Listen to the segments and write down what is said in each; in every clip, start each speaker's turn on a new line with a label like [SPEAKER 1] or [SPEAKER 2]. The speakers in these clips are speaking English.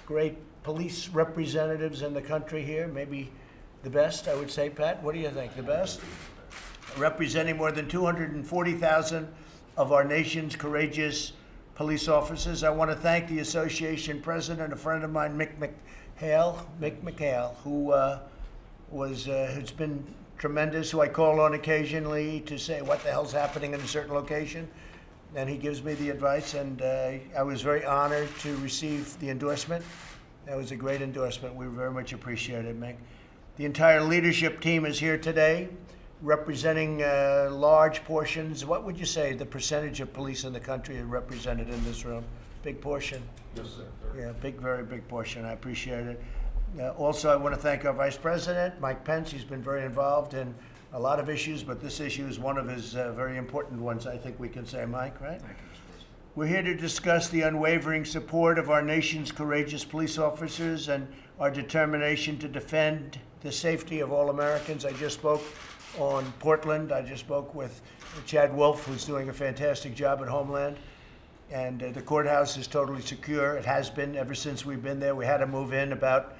[SPEAKER 1] great police representatives in the country here, maybe the best, I would say. Pat, what do you think? The best? Representing more than 240,000 of our nation's courageous police officers. I want to thank the association president, a friend of mine, Mick McHale, who has been tremendous, who I call on occasionally to say what the hell's happening in a certain location. And he gives me the advice, and I was very honored to receive the endorsement. That was a great endorsement. We very much appreciate it, Mick. The entire leadership team is here today, representing large portions. What would you say the percentage of police in the country are represented in this room? Big portion?
[SPEAKER 2] Yes, sir.
[SPEAKER 1] Yeah, very big portion. I appreciate it. Also, I want to thank our Vice President, Mike Pence. He's been very involved in a lot of issues, but this issue is one of his very important ones, I think we can say, Mike, right?
[SPEAKER 2] Thank you, Mr. President.
[SPEAKER 1] We're here to discuss the unwavering support of our nation's courageous police officers and our determination to defend the safety of all Americans. I just spoke on Portland. I just spoke with Chad Wolf, who's doing a fantastic job at Homeland. And the courthouse is totally secure. It has been ever since we've been there. We had to move in about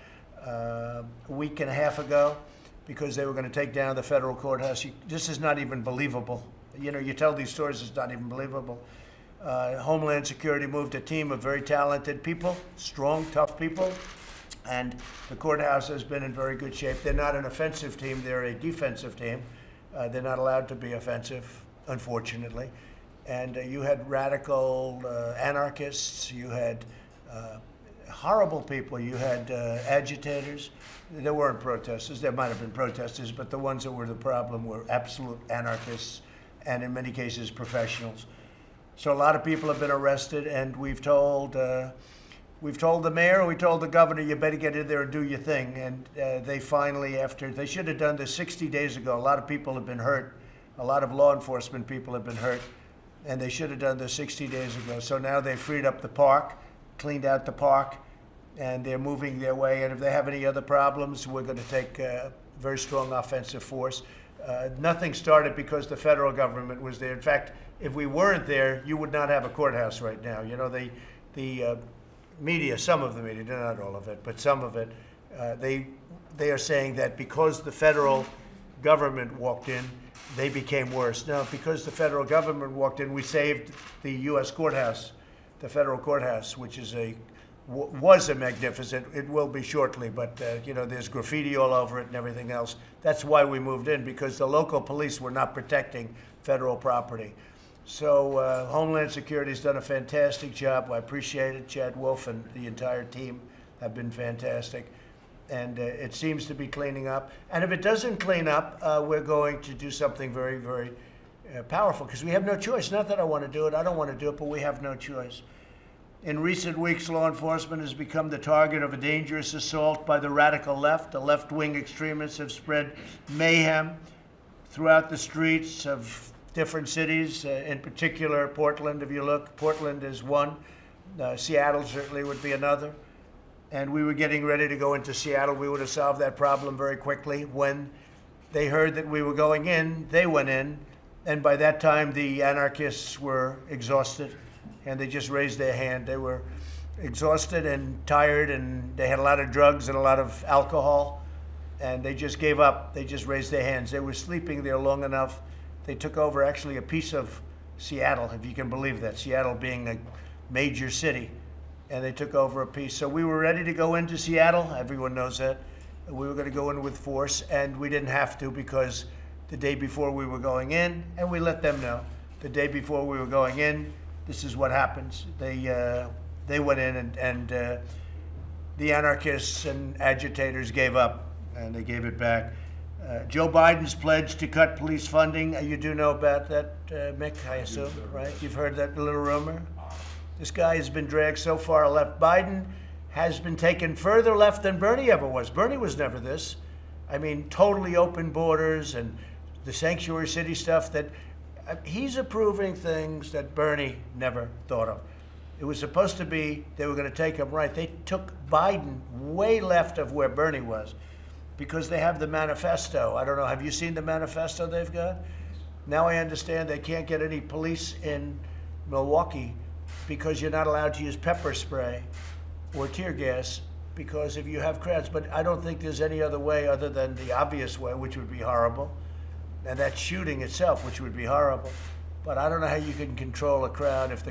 [SPEAKER 1] a week and a half ago because they were going to take down the federal courthouse. This is not even believable. You know, you tell these stories, it's not even believable. Homeland Security moved a team of very talented people, strong, tough people, and the courthouse has been in very good shape. They're not an offensive team, they're a defensive team. They're not allowed to be offensive, unfortunately. And you had radical anarchists, you had horrible people, you had agitators. There weren't protesters, there might have been protesters, but the ones that were the problem were absolute anarchists and in many cases professionals. So a lot of people have been arrested, and we've told the mayor, we told the governor, you better get in there and do your thing. And they finally, they should have done this 60 days ago. A lot of people have been hurt. A lot of law enforcement people have been hurt, and they should have done this 60 days ago. So now they've freed up the park, cleaned out the park, and they're moving their way. And if they have any other problems, we're going to take a very strong offensive force. Nothing started because the federal government was there. In fact, if we weren't there, you would not have a courthouse right now. You know, the media, some of the media, not all of it, but some of it, they are saying that because the federal government walked in, they became worse. Now, because the federal government walked in, we saved the U.S. courthouse, the federal courthouse, which is was a magnificent. It will be shortly, but you know, there's graffiti all over it and everything else. That's why we moved in, because the local police were not protecting federal property. So Homeland Security has done a fantastic job. I appreciate it. Chad Wolf and the entire team have been fantastic. And it seems to be cleaning up. And if it doesn't clean up, we're going to do something very, very powerful, because we have no choice. Not that I want to do it. I don't want to do it, but we have no choice. In recent weeks, law enforcement has become the target of a dangerous assault by the radical left. The left-wing extremists have spread mayhem throughout the streets of different cities, in particular Portland. If you look, Portland is one. Seattle certainly would be another. And we were getting ready to go into Seattle. We would have solved that problem very quickly. When they heard that we were going in, they went in. And by that time, the anarchists were exhausted, and they just raised their hand. They were exhausted and tired, and they had a lot of drugs and a lot of alcohol, and they just gave up. They just raised their hands. They were sleeping there long enough. They took over actually a piece of Seattle, if you can believe that, Seattle being a major city, and they took over a piece. So we were ready to go into Seattle. Everyone knows that. We were going to go in with force, and we didn't have to, because the day before we were going in, and we let them know, the day before we were going in, this is what happens. They went in, and the anarchists and agitators gave up, and they gave it back. Joe Biden's pledge to cut police funding. You do know about that, Mick, I assume, right? You've heard that little rumor? This guy has been dragged so far left. Biden has been taken further left than Bernie ever was. Bernie was never this. I mean, totally open borders and the sanctuary city stuff that he's approving things that Bernie never thought of. It was supposed to be they were going to take him right. They took Biden way left of where Bernie was because they have the manifesto. I don't know, have you seen the manifesto they've got? Now I understand they can't get any police in Milwaukee because you're not allowed to use pepper spray or tear gas, because if you have crowds, but I don't think there's any other way other than the obvious way, which would be horrible, and that's shooting itself, which would be horrible. But I don't know how you can control a crowd if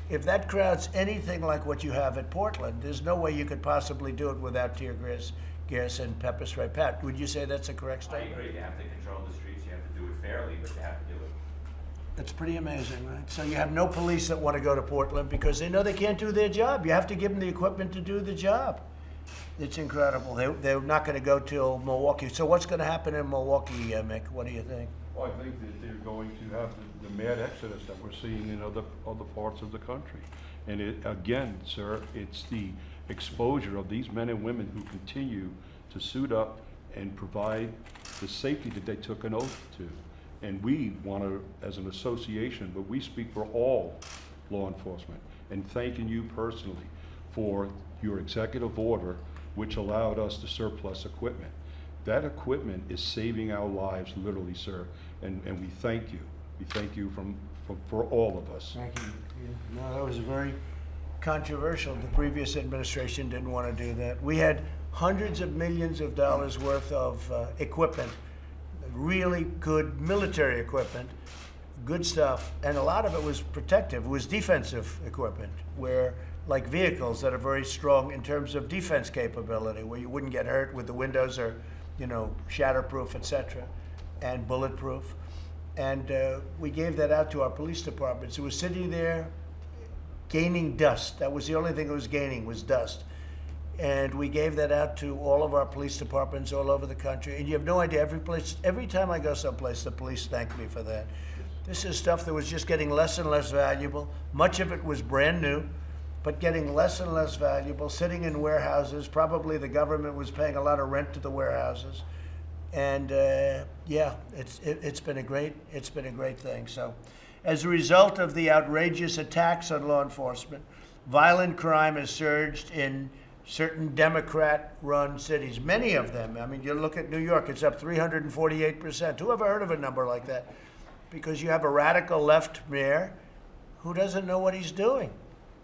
[SPEAKER 1] if that crowd's anything like what you have at Portland. There's no way you could possibly do it without tear gas and pepper spray. Pat, would you say that's a correct statement?
[SPEAKER 2] I agree. You have to control the streets. You have to do it fairly, but you have to do it.
[SPEAKER 1] It's pretty amazing, right? So you have no police that want to go to Portland because they know they can't do their job. You have to give them the equipment to do the job. It's incredible. They're not going to go till Milwaukee. So what's going to happen in Milwaukee, Mick? What do you think?
[SPEAKER 3] Well, I think that they're going to have the mad exodus that we're seeing in other parts of the country. And again, sir, it's the exposure of these men and women who continue to suit up and provide the safety that they took an oath to. And we want to, as an association, but we speak for all law enforcement, and thanking you personally for your executive order, which allowed us to surplus equipment. That equipment is saving our lives, literally, sir, and we thank you. We thank you for all of us.
[SPEAKER 1] Thank you. Yeah. No, that was very controversial. The previous administration didn't want to do that. We had hundreds of millions of dollars worth of equipment, really good military equipment, good stuff, and a lot of it was protective. It was defensive equipment, where like vehicles that are very strong in terms of defense capability, where you wouldn't get hurt with the windows are, shatterproof, etc., and bulletproof. And we gave that out to our police departments. It was sitting there gaining dust. That was the only thing it was gaining, was dust. And we gave that out to all of our police departments all over the country. And you have no idea, every time I go someplace, the police thank me for that. This is stuff that was just getting less and less valuable. Much of it was brand new, but getting less and less valuable, sitting in warehouses. Probably the government was paying a lot of rent to the warehouses. And it's been a great thing. So as a result of the outrageous attacks on law enforcement, violent crime has surged in certain Democrat-run cities, many of them. I mean, you look at New York, it's up 348%. Who ever heard of a number like that? Because you have a radical left mayor who doesn't know what he's doing.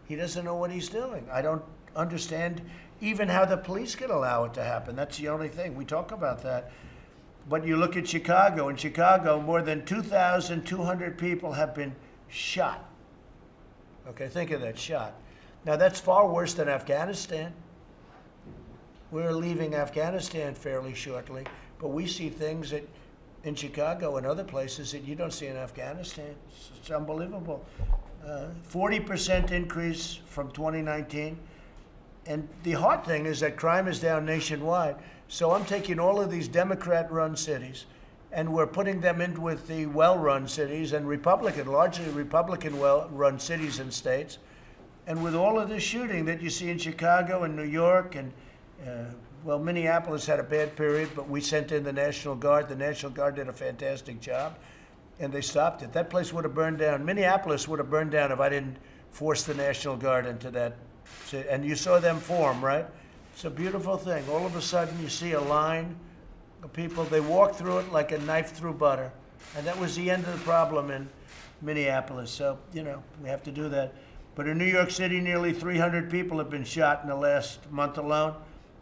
[SPEAKER 1] He doesn't know what he's doing. I don't understand even how the police can allow it to happen. That's the only thing. We talk about that. But you look at Chicago. In Chicago, more than 2,200 people have been shot. Okay, think of that, shot. Now, that's far worse than Afghanistan. We're leaving Afghanistan fairly shortly, but we see things that in Chicago and other places that you don't see in Afghanistan. It's unbelievable. 40% increase from 2019. And the hard thing is that crime is down nationwide. So I'm taking all of these Democrat-run cities, and we're putting them in with the well-run cities and largely Republican well-run cities and states. And with all of this shooting that you see in Chicago and New York, and Minneapolis had a bad period, but we sent in the National Guard. The National Guard did a fantastic job, and they stopped it. That place would have burned down. Minneapolis would have burned down if I didn't force the National Guard into that city. And you saw them form, right? It's a beautiful thing. All of a sudden, you see a line of people. They walk through it like a knife through butter. And that was the end of the problem in Minneapolis. So, we have to do that. But in New York City, nearly 300 people have been shot in the last month alone.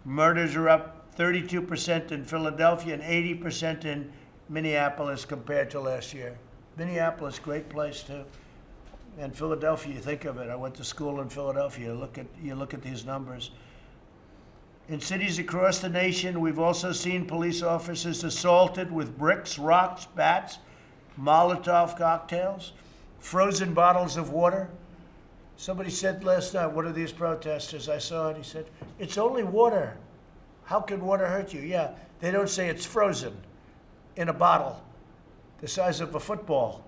[SPEAKER 1] Murders are up 32% in Philadelphia and 80% in Minneapolis compared to last year. Minneapolis, great place too. And Philadelphia, you think of it. I went to school in Philadelphia. You look at these numbers. In cities across the nation, we've also seen police officers assaulted with bricks, rocks, bats, Molotov cocktails, frozen bottles of water. Somebody said last night, one of these protesters, I saw it, he said, "It's only water. How can water hurt you?" Yeah, they don't say it's frozen in a bottle the size of a football,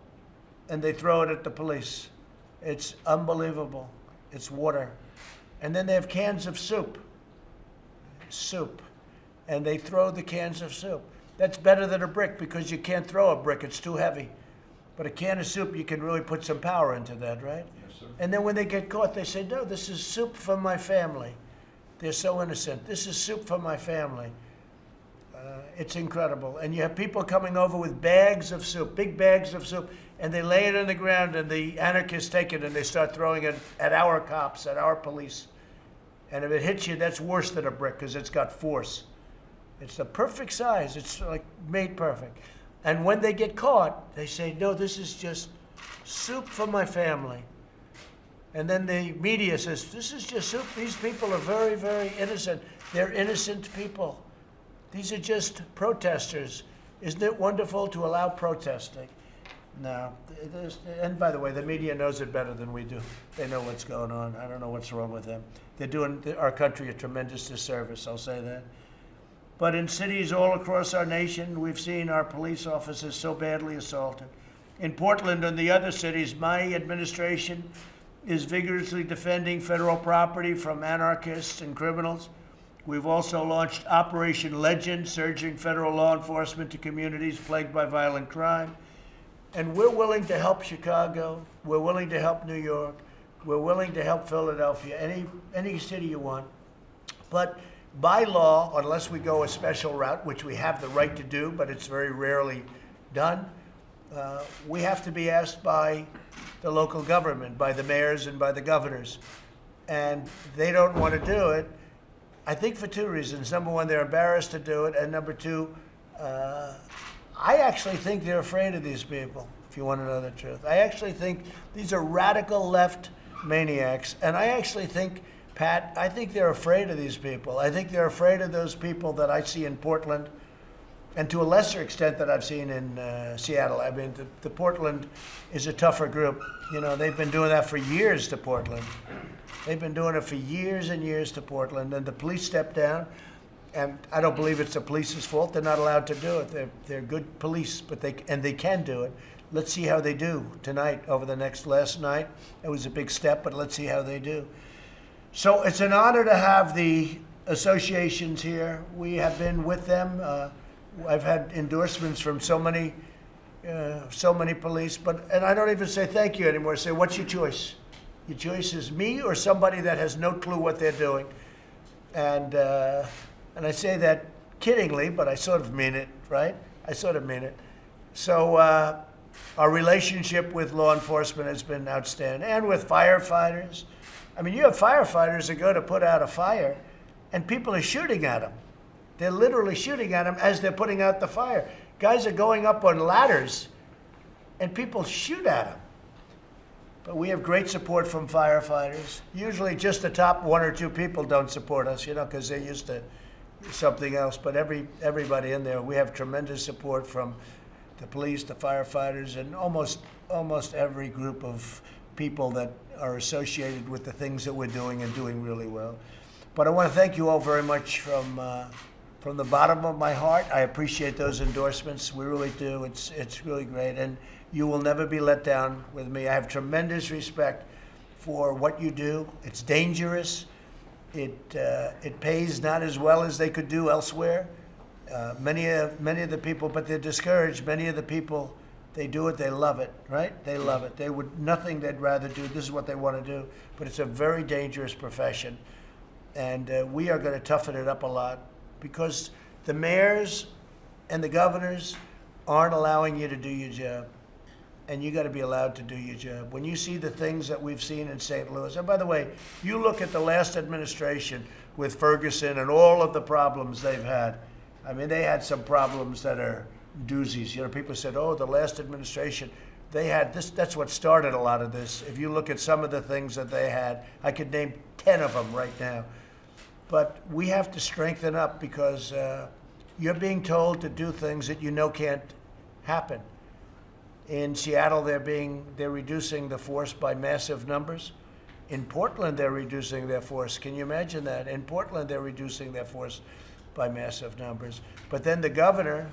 [SPEAKER 1] and they throw it at the police. It's unbelievable. It's water. And then they have cans of soup, and they throw the cans of soup. That's better than a brick because you can't throw a brick, it's too heavy. But a can of soup, you can really put some power into that, right?
[SPEAKER 3] Yes, sir.
[SPEAKER 1] And then when they get caught, they say, "No, this is soup for my family." They're so innocent. "This is soup for my family." It's incredible. And you have people coming over with bags of soup, big bags of soup, and they lay it on the ground, and the anarchists take it and they start throwing it at our cops, at our police. And if it hits you, that's worse than a brick because it's got force. It's the perfect size. It's like made perfect. And when they get caught, they say, no, this is just soup for my family. And then the media says, this is just soup. These people are very, very innocent. They're innocent people. These are just protesters. Isn't it wonderful to allow protesting? No. And by the way, the media knows it better than we do. They know what's going on. I don't know what's wrong with them. They're doing our country a tremendous disservice, I'll say that. But in cities all across our nation, we've seen our police officers so badly assaulted. In Portland and the other cities, my administration is vigorously defending federal property from anarchists and criminals. We've also launched Operation Legend, surging federal law enforcement to communities plagued by violent crime. And we're willing to help Chicago. We're willing to help New York. We're willing to help Philadelphia, any city you want. But by law, unless we go a special route, which we have the right to do, but it's very rarely done, we have to be asked by the local government, by the mayors and by the governors. And they don't want to do it, I think for two reasons. Number one, they're embarrassed to do it. And number two, I actually think they're afraid of these people, if you want to know the truth. I actually think these are radical left maniacs. And I actually think, Pat, I think they're afraid of these people. I think they're afraid of those people that I see in Portland, and to a lesser extent that I've seen in Seattle. I mean, the Portland is a tougher group. You know, they've been doing that for years to Portland. They've been doing it for years and years to Portland, and the police stepped down, and I don't believe it's the police's fault. They're not allowed to do it. They're good police, but they can do it. Let's see how they do tonight over the last night. It was a big step, but let's see how they do. So it's an honor to have the associations here. We have been with them. I've had endorsements from so many police, and I don't even say thank you anymore. I say, what's your choice? Your choice is me or somebody that has no clue what they're doing. And I say that kiddingly, but I sort of mean it, right? I sort of mean it. So our relationship with law enforcement has been outstanding, and with firefighters. I mean, you have firefighters that go to put out a fire, and people are shooting at them. They're literally shooting at them as they're putting out the fire. Guys are going up on ladders, and people shoot at them. But we have great support from firefighters. Usually just the top one or two people don't support us, you know, because they're used to something else. But everybody in there, we have tremendous support from the police, the firefighters, and almost every group of people that are associated with the things that we're doing and doing really well. But I want to thank you all very much from the bottom of my heart. I appreciate those endorsements. We really do. It's really great. And you will never be let down with me. I have tremendous respect for what you do. It's dangerous. It pays not as well as they could do elsewhere. Many of the people, but they're discouraged. Many of the people, they do it, they love it, right? They love it. They would, nothing they'd rather do. This is what they want to do. But it's a very dangerous profession. And we are going to toughen it up a lot because the mayors and the governors aren't allowing you to do your job. And you got to be allowed to do your job. When you see the things that we've seen in St. Louis, and by the way, you look at the last administration with Ferguson and all of the problems they've had. I mean, they had some problems that are doozies. You know, people said, oh, the last administration, they had this. That's what started a lot of this. If you look at some of the things that they had, I could name 10 of them right now. But we have to strengthen up because you're being told to do things that you know can't happen. In Seattle, they're reducing the force by massive numbers. In Portland, they're reducing their force. Can you imagine that? In Portland, they're reducing their force by massive numbers. But then the governor,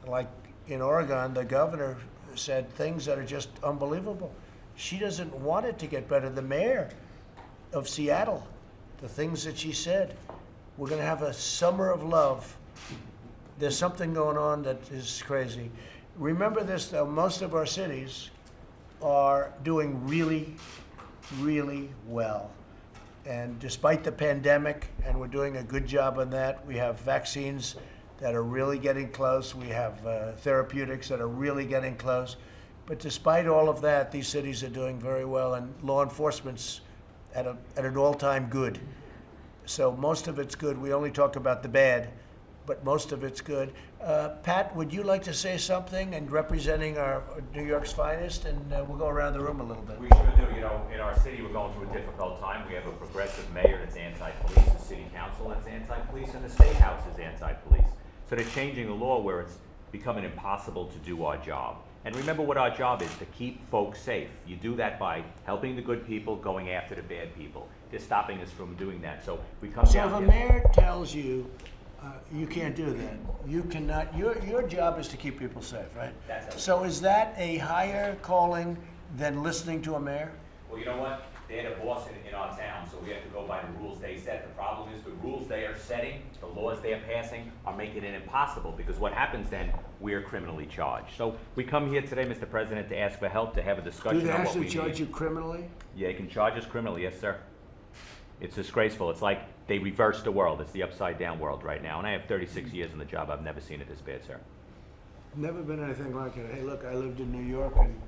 [SPEAKER 1] like in Oregon, the governor said things that are just unbelievable. She doesn't want it to get better. The mayor of Seattle, the things that she said, we're going to have a summer of love. There's something going on that is crazy. Remember this, though, most of our cities are doing really, really well. And despite the pandemic, and we're doing a good job on that, we have vaccines that are really getting close. We have therapeutics that are really getting close. But despite all of that, these cities are doing very well, and law enforcement's at an all-time good. So most of it's good. We only talk about the bad, but most of it's good. Pat, would you like to say something and representing our New York's finest? And we'll go around the room a little bit.
[SPEAKER 2] We sure do. You know, in our city, we're going through a difficult time. We have a progressive mayor that's anti-police, a city council that's anti-police, and the state house is anti-police. So they're changing the law where it's becoming impossible to do our job. And remember what our job is, to keep folks safe. You do that by helping the good people, going after the bad people. They're stopping us from doing that. So we come
[SPEAKER 1] So if
[SPEAKER 2] down
[SPEAKER 1] a
[SPEAKER 2] here.
[SPEAKER 1] mayor tells you, you can't do that, you cannot, your job is to keep people safe, right?
[SPEAKER 2] That's it.
[SPEAKER 1] So is that a higher calling than listening to a mayor?
[SPEAKER 2] Well, you know what? They're the boss in our town, so we have to go by the rules they set. The problem is the rules they are setting, the laws they are passing, are making it impossible, because what happens then, we're criminally charged. So we come here today, Mr. President, to ask for help, to have a
[SPEAKER 1] Do
[SPEAKER 2] discussion
[SPEAKER 1] they
[SPEAKER 2] on what we
[SPEAKER 1] actually
[SPEAKER 2] need.
[SPEAKER 1] charge you criminally?
[SPEAKER 2] Yeah, they can charge us criminally, yes, sir. It's disgraceful. It's like they reversed the world. It's the upside down world right now. And I have 36 years in the job. I've never seen it this bad, sir.
[SPEAKER 1] Never been anything like it. Hey, look, I lived in New York, and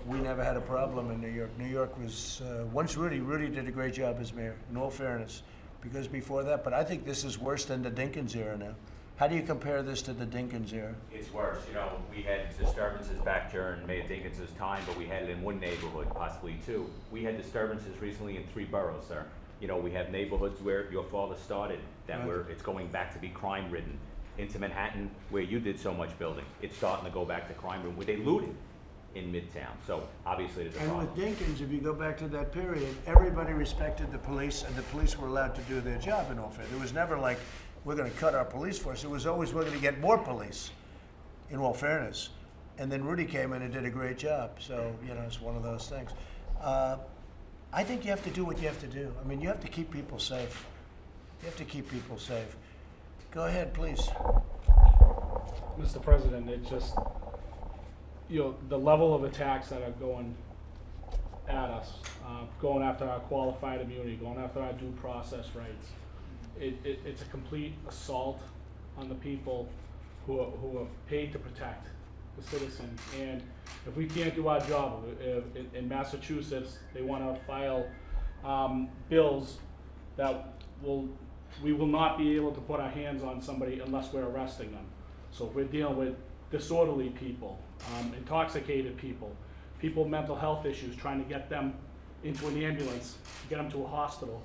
[SPEAKER 1] we never had a problem in New York. New York was, once Rudy did a great job as mayor, in all fairness, because before that, but I think this is worse than the Dinkins era now. How do you compare this to the Dinkins era?
[SPEAKER 2] It's worse. You know, we had disturbances back during Mayor Dinkins' time, but we had it in one neighborhood, possibly two. We had disturbances recently in 3 boroughs, sir. You know, we have neighborhoods where your father started, that
[SPEAKER 1] Right.
[SPEAKER 2] it's going back to be crime-ridden. Into Manhattan, where you did so much building, it's starting to go back to crime-ridden, where they looted in Midtown. So obviously there's a
[SPEAKER 1] And
[SPEAKER 2] problem.
[SPEAKER 1] with Dinkins, if you go back to that period, everybody respected the police, and the police were allowed to do their job in all fairness. It was never like, we're gonna cut our police force. It was always, we're gonna get more police, in all fairness. And then Rudy came in and did a great job, so, you know, it's one of those things. I think you have to do what you have to do. I mean, you have to keep people safe. You have to keep people safe. Go ahead, please.
[SPEAKER 4] Mr. President, it just, you know, the level of attacks that are going at us, going after our qualified immunity, going after our due process rights, it's a complete assault on the people who are paid to protect the citizen. And if we can't do our job, in Massachusetts, they want to file bills that we will not be able to put our hands on somebody unless we're arresting them. So if we're dealing with disorderly people, intoxicated people, people with mental health issues, trying to get them into an ambulance, get them to a hospital,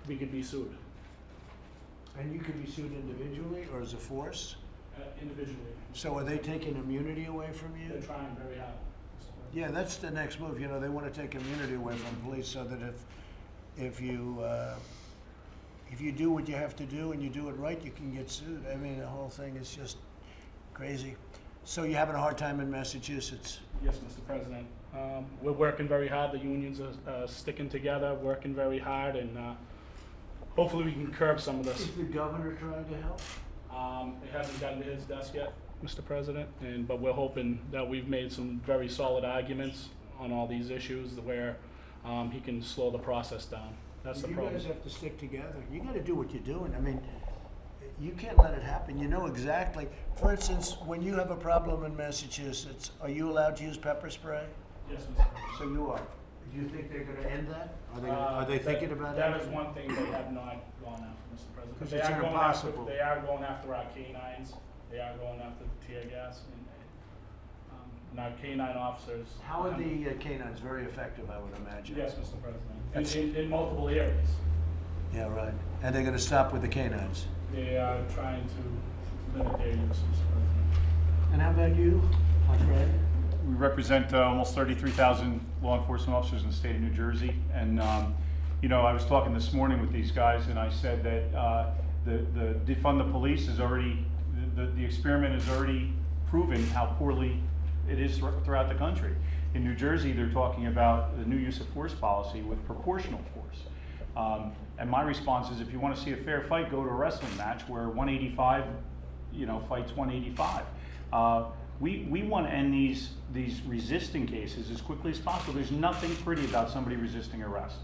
[SPEAKER 4] we could be sued
[SPEAKER 1] And you can be sued individually or as a force?
[SPEAKER 4] individually.
[SPEAKER 1] So are they taking immunity away from you?
[SPEAKER 4] They're trying very hard.
[SPEAKER 1] Yeah, that's the next move. You know, they want to take immunity away from police so that if you do what you have to do and you do it right, you can get sued. I mean, the whole thing is just crazy. So you're having a hard time in Massachusetts?
[SPEAKER 4] Yes, Mr. President. We're working very hard. The unions are sticking together, working very hard, and hopefully we can curb some of this.
[SPEAKER 1] Is the governor trying to help?
[SPEAKER 4] It hasn't gotten to his desk yet, Mr. President, but we're hoping that we've made some very solid arguments on all these issues where he can slow the process down. That's the problem.
[SPEAKER 1] You guys have to stick together. You got to do what you're doing. I mean, you can't let it happen. You know exactly. For instance, when you have a problem in Massachusetts, are you allowed to use pepper spray?
[SPEAKER 4] Yes, Mr. President.
[SPEAKER 1] So you are. Do you think they're going to end that? Are they thinking about
[SPEAKER 4] that?
[SPEAKER 1] it?
[SPEAKER 4] That is one thing they have not gone after, Mr. President.
[SPEAKER 1] 'Cause
[SPEAKER 4] They
[SPEAKER 1] it's
[SPEAKER 4] are going
[SPEAKER 1] impossible.
[SPEAKER 4] They are going after our canines. They are going after the tear gas, and our canine officers.
[SPEAKER 1] How are the canines? Very effective, I would imagine.
[SPEAKER 4] Yes, Mr.
[SPEAKER 1] That's-
[SPEAKER 4] President. In multiple areas.
[SPEAKER 1] Yeah, right. And they're going to stop with the canines.
[SPEAKER 4] They are trying to limit their use, Mr. President.
[SPEAKER 1] And how about you, my friend?
[SPEAKER 5] We represent almost 33,000 law enforcement officers in the state of New Jersey. And, you know, I was talking this morning with these guys and I said that the defund the police is already, the experiment has already proven how poorly it is throughout the country. In New Jersey, they're talking about the new use of force policy with proportional force. And my response is, if you want to see a fair fight, go to a wrestling match where 185, you know, fights 185. We want to end these resisting cases as quickly as possible. There's nothing pretty about somebody resisting arrest.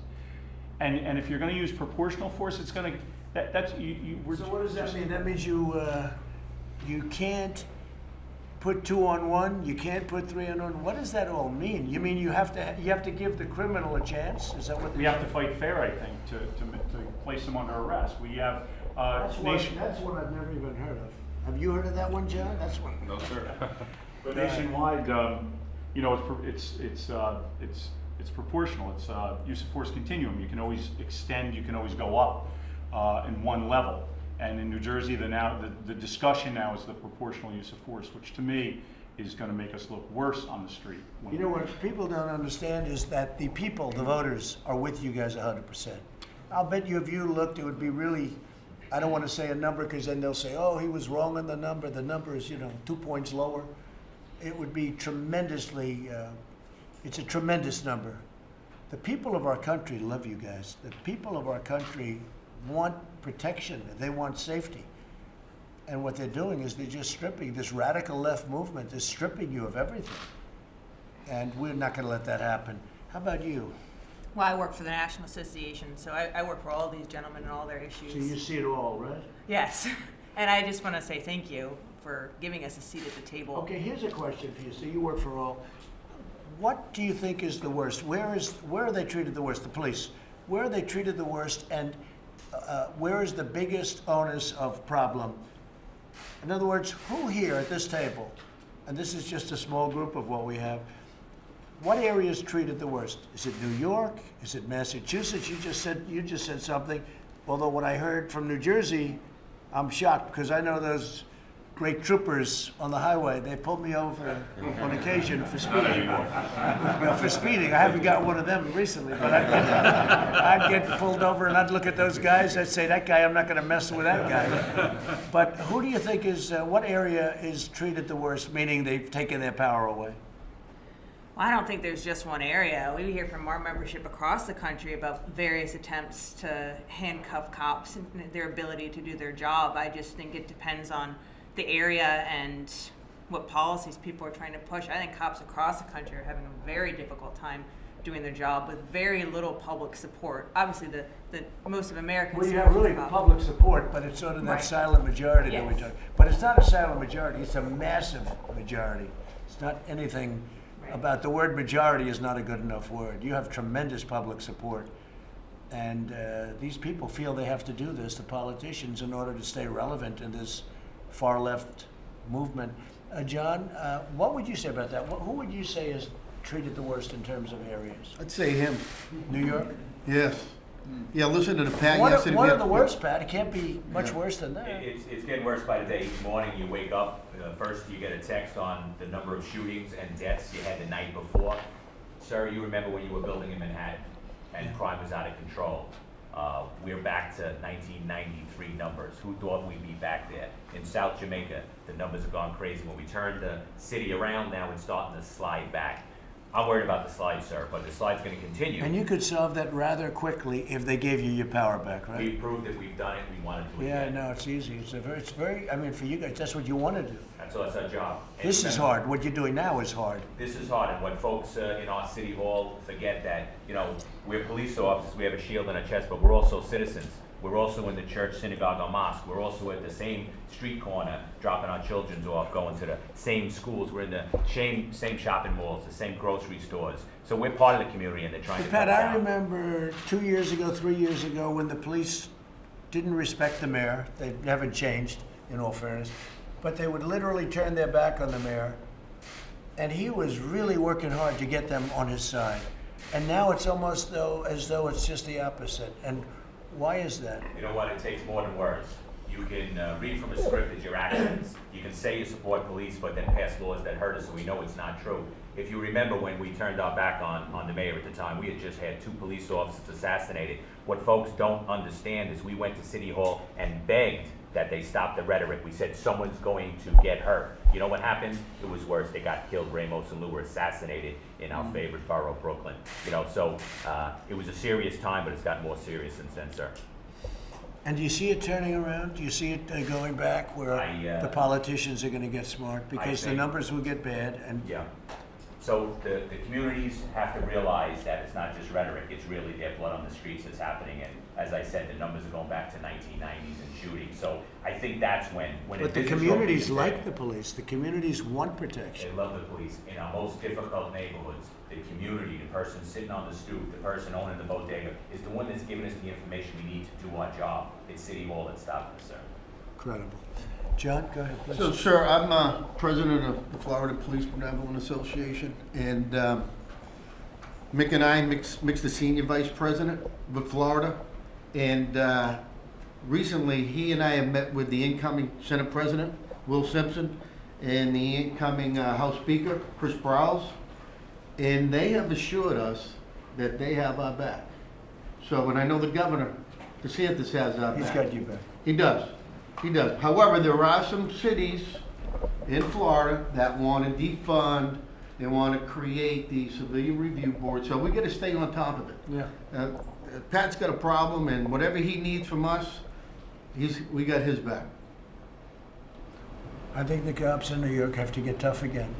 [SPEAKER 5] And if you're going to use proportional force, it's going to, that's, we're
[SPEAKER 1] So what does that mean? That means you can't put 2 on 1, you can't put 3 on 1. What does that all mean? You mean you have to give the criminal a chance? Is that what?
[SPEAKER 5] We have to fight fair, I think, to place them under arrest. We have, nation.
[SPEAKER 1] That's one I've never even heard of. Have you heard of that one, John? That's one.
[SPEAKER 3] No, sir.
[SPEAKER 5] But nationwide, you know, it's proportional. It's use of force continuum. You can always extend. You can always go up in one level. And in New Jersey, the discussion now is the proportional use of force, which to me is going to make us look worse on the street.
[SPEAKER 1] You know what people don't understand is that the people, the voters, are with you guys 100%. I'll bet you if you looked, it would be really, I don't want to say a number because then they'll say, oh, he was wrong on the number. The number is, 2 points lower. It would be tremendously, it's a tremendous number. The people of our country love you guys. The people of our country want protection. They want safety. And what they're doing is they're just stripping, this radical left movement is stripping you of everything. And we're not going to let that happen. How about you?
[SPEAKER 6] Well, I work for the National Association, so I work for all these gentlemen and all their issues.
[SPEAKER 1] So you see it all, right?
[SPEAKER 6] Yes, and I just want to say thank you for giving us a seat at the table.
[SPEAKER 1] Okay, here's a question for you. So you work for all. What do you think is the worst? Where are they treated the worst? The police. Where are they treated the worst? And where is the biggest onus of problem? In other words, who here at this table, and this is just a small group of what we have, what area is treated the worst? Is it New York? Is it Massachusetts? You just said something. Although what I heard from New Jersey, I'm shocked because I know those great troopers on the highway. They pulled me over on occasion for speeding. Well, for speeding, I haven't got one of them recently, but I'd get pulled over and I'd look at those guys. I'd say, that guy, I'm not going to mess with that guy. But who do you think what area is treated the worst, meaning they've taken their power away?
[SPEAKER 6] Well, I don't think there's just one area. We hear from our membership across the country about various attempts to handcuff cops and their ability to do their job. I just think it depends on the area and what policies people are trying to push. I think cops across the country are having a very difficult time doing their job with very little public support. Obviously, the most of Americans.
[SPEAKER 1] Well, you have really public support, but it's sort of that
[SPEAKER 6] Right.
[SPEAKER 1] silent majority that we
[SPEAKER 6] Yes.
[SPEAKER 1] talk. But it's not a silent majority; it's a massive majority. It's not anything
[SPEAKER 6] Right.
[SPEAKER 1] about the word majority is not a good enough word. You have tremendous public support, and these people feel they have to do this, the politicians, in order to stay relevant in this far left movement. John, what would you say about that? Who would you say is treated the worst in terms of areas?
[SPEAKER 7] I'd say him.
[SPEAKER 1] New York?
[SPEAKER 7] Yes. Yeah, listen to the Pat
[SPEAKER 1] One
[SPEAKER 7] yesterday.
[SPEAKER 1] of the worst, Pat. It can't be much worse than that.
[SPEAKER 2] It's getting worse by the day. Each morning you wake up, first you get a text on the number of shootings and deaths you had the night before. Sir, you remember when you were building in Manhattan and crime was out of control. We're back to 1993 numbers. Who thought we'd be back there? In South Jamaica, the numbers have gone crazy. When we turn the city around now, it's starting to slide back. I'm worried about the slide, sir, but the slide's going to continue.
[SPEAKER 1] And you could solve that rather quickly if they gave you your power back, right?
[SPEAKER 2] We've proved that we've done it. We want to do it
[SPEAKER 1] Yeah,
[SPEAKER 2] again.
[SPEAKER 1] no, it's easy. It's very, I mean, for you guys, that's what you want to do.
[SPEAKER 2] That's our job. And
[SPEAKER 1] This is
[SPEAKER 2] remember,
[SPEAKER 1] hard. What you're doing now is hard.
[SPEAKER 2] This is hard, and when folks in our city hall forget that, we're police officers, we have a shield on our chest, but we're also citizens. We're also in the church, synagogue, or mosque. We're also at the same street corner, dropping our children off, going to the same schools. We're in the same shopping malls, the same grocery stores. So we're part of the community, and they're trying
[SPEAKER 1] But
[SPEAKER 2] to
[SPEAKER 1] Pat,
[SPEAKER 2] cut
[SPEAKER 1] I
[SPEAKER 2] down.
[SPEAKER 1] remember 2 years ago, 3 years ago, when the police didn't respect the mayor. They haven't changed, in all fairness. But they would literally turn their back on the mayor. And he was really working hard to get them on his side. And now it's almost as though it's just the opposite. And why is that?
[SPEAKER 2] You know what? It takes more than words. You can read from a script as your actions. You can say you support police, but then pass laws that hurt us, so we know it's not true. If you remember when we turned our back on the mayor at the time, we had just had 2 police officers assassinated. What folks don't understand is we went to City Hall and begged that they stop the rhetoric. We said someone's going to get hurt. You know what happened? It was worse. They got killed. Ramos and Lou were assassinated in our favorite borough, Brooklyn. So it was a serious time, but it's gotten more serious since then, sir.
[SPEAKER 1] And do you see it turning around? Do you see it going back where the politicians are going to get smart because the
[SPEAKER 2] think-
[SPEAKER 1] numbers will get bad? And
[SPEAKER 2] Yeah. So the communities have to realize that it's not just rhetoric, it's really their blood on the streets that's happening. And as I said, the numbers are going back to 1990s and shootings. So I think that's when
[SPEAKER 1] But
[SPEAKER 2] it
[SPEAKER 1] the
[SPEAKER 2] visits your
[SPEAKER 1] communities
[SPEAKER 2] vision,
[SPEAKER 1] like the police, the communities want
[SPEAKER 2] They
[SPEAKER 1] protection.
[SPEAKER 2] love the police. In our most difficult neighborhoods, the community, the person sitting on the stoop, the person owning the bodega, is the one that's giving us the information we need to do our job. It's City Hall that's stopping us, sir.
[SPEAKER 1] Incredible. John, go ahead, please.
[SPEAKER 7] So, sir, I'm president of the Florida Police Benevolent Association, and Mick and I, Mick's the senior vice president with Florida, and recently he and I have met with the incoming Senate President, Will Simpson, and the incoming House Speaker, Chris Sprowls, and they have assured us that they have our back. So, and I know the governor, DeSantis, has our back.
[SPEAKER 1] He's got you back.
[SPEAKER 7] He does. He does. However, there are some cities in Florida that want to defund, they want to create the civilian review board, so we got to stay on top of it.
[SPEAKER 1] Yeah.
[SPEAKER 7] Pat's got a problem, and whatever he needs from us, we got his back.
[SPEAKER 1] I think the cops in New York have to get tough again.